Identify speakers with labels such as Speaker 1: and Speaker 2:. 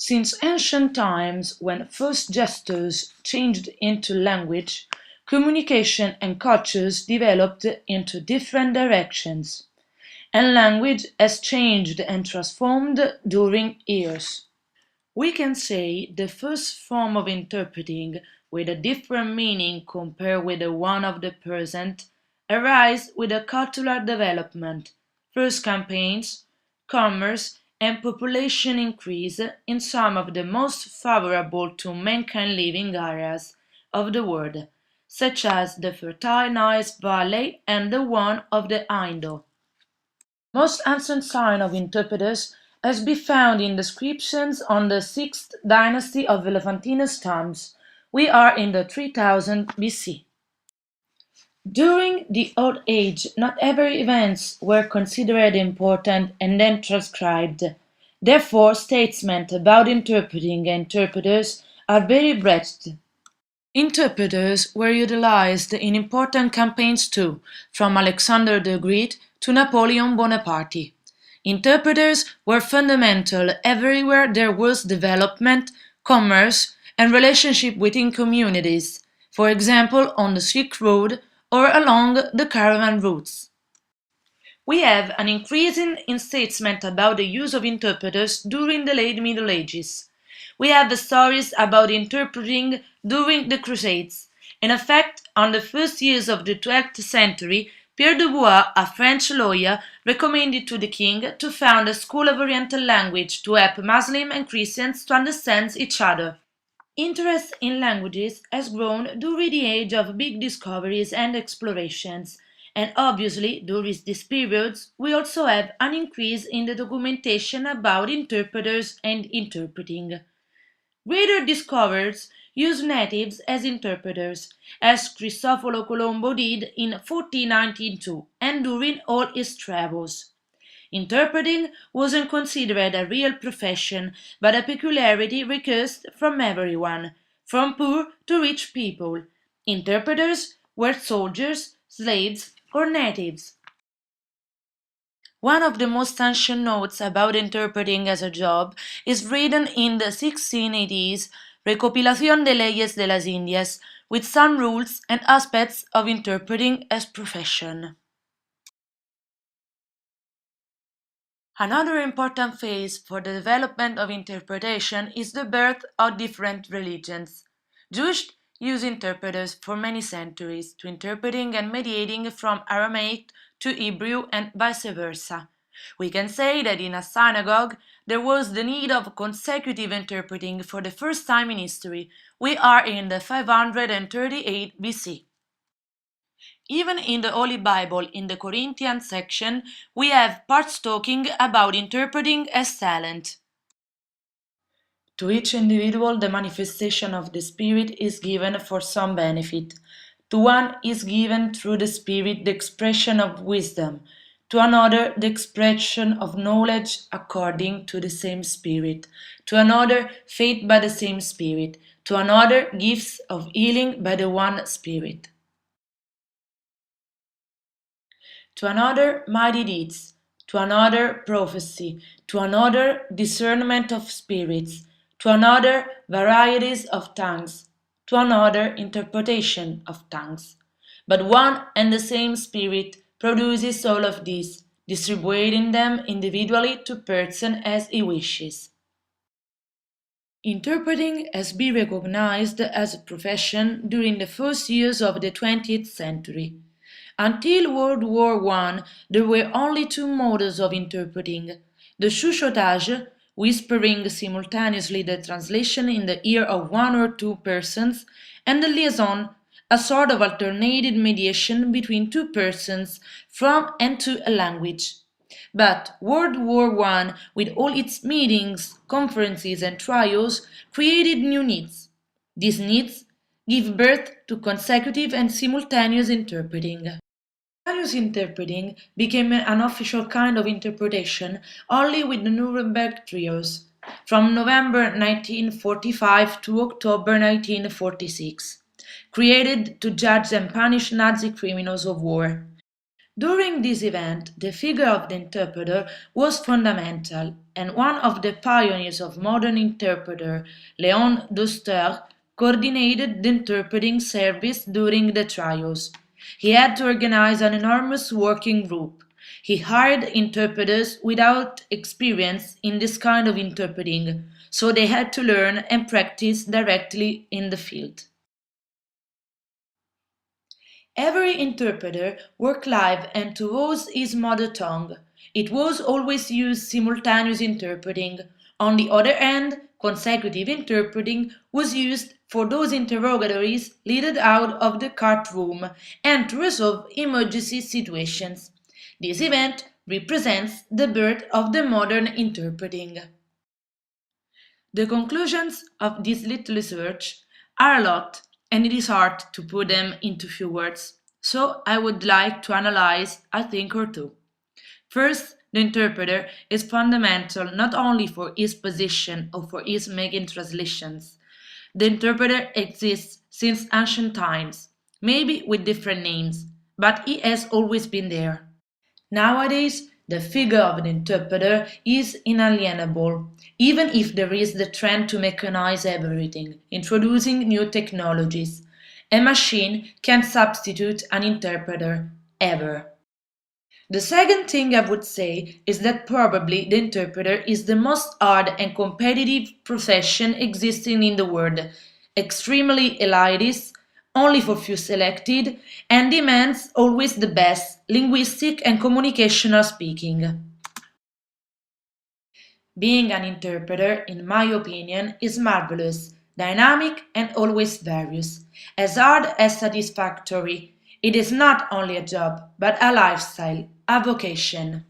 Speaker 1: Since ancient times, when first gestures changed into language, communication and cultures developed into different directions, and language has changed and transformed during years. We can say the first form of interpreting, with a different meaning compared with the one of the present, arise with a cultural development, first campaigns, commerce, and population increase in some of the most favorable to mankind living areas of the world, such as the fertile Nile Valley and the one of the Indo. Most ancient sign of interpreters has been found in descriptions on the 6th dynasty of Elephantinus tombs. We are in the 3000 BC. During the Old Age, not every events were considered important and then transcribed. Therefore, statements about interpreting and interpreters are very breadth. Interpreters were utilized in important campaigns too, from Alexander the Great to Napoleon Bonaparte. Interpreters were fundamental everywhere there was development, commerce, and relationship within communities, for example on the Silk Road or along the caravan routes. We have an increase in statement about the use of interpreters during the late Middle Ages. We have the stories about interpreting during the Crusades. In effect, on the first years of the 12th century, Pierre de Bois, a French lawyer, recommended to the king to found a school of Oriental language to help Muslims and Christians to understand each other. Interest in languages has grown during the age of big discoveries and explorations, and obviously during these periods we also have an increase in the documentation about interpreters and interpreting. Greater discoverers use natives as interpreters, as Cristoforo Colombo did in 1492 and during all his travels. Interpreting wasn't considered a real profession, but a peculiarity requested from everyone, from poor to rich people. Interpreters were soldiers, slaves, or natives. One of the most ancient notes about interpreting as a job is written in the 1680s Recopilación de Leyes de las Indias, with some rules and aspects of interpreting as profession. Another important phase for the development of interpretation is the birth of different religions. Jews use interpreters for many centuries to interpreting and mediating from Aramaic to Hebrew and vice versa. We can say that in a synagogue there was the need of consecutive interpreting for the first time in history. We are in the 538 BC. Even in the Holy Bible, in the Corinthian section, we have parts talking about interpreting as talent. To each individual, the manifestation of the Spirit is given for some benefit. To one is given through the Spirit the expression of wisdom, to another the expression of knowledge according to the same Spirit, to another faith by the same Spirit, to another gifts of healing by the one Spirit, to another mighty deeds, to another prophecy, to another discernment of spirits, to another varieties of tongues, to another interpretation of tongues. But one and the same Spirit produces all of these, distributing them individually to person as he wishes. Interpreting has been recognized as a profession during the first years of the 20th century. Until World War I, there were only two modes of interpreting: the chuchotage, whispering simultaneously the translation in the ear of one or two persons, and the liaison, a sort of alternated mediation between two persons from and to a language. But World War I, with all its meetings, conferences, and trials, created new needs. These needs give birth to consecutive and simultaneous interpreting. Simultaneous interpreting became an official kind of interpretation only with the Nuremberg trials, from November 1945 to October 1946, created to judge and punish Nazi criminals of war. During this event, the figure of the interpreter was fundamental, and one of the pioneers of modern interpreter, Léon Douster, coordinated the interpreting service during the trials. He had to organize an enormous working group. He hired interpreters without experience in this kind of interpreting, so they had to learn and practice directly in the field. Every interpreter worked live and to use his mother tongue. It was always used simultaneous interpreting. On the other hand, consecutive interpreting was used for those interrogatories leaded out of the courtroom and to resolve emergency situations. This event represents the birth of the modern interpreting. The conclusions of this little research are a lot, and it is hard to put them into few words, so I would like to analyze a thing or two. First, the interpreter is fundamental not only for his position or for his making translations. The interpreter exists since ancient times, maybe with different names, but he has always been there. Nowadays, the figure of the interpreter is inalienable, even if there is the trend to mechanize everything, introducing new technologies. A machine can't substitute an interpreter, ever. The second thing I would say is that probably the interpreter is the most hard and competitive profession existing in the world, extremely elitist, only for few selected, and demands always the best, linguistic and communicational speaking. Being an interpreter, in my opinion, is marvelous, dynamic, and always various, as hard as satisfactory. It is not only a job, but a lifestyle, a vocation.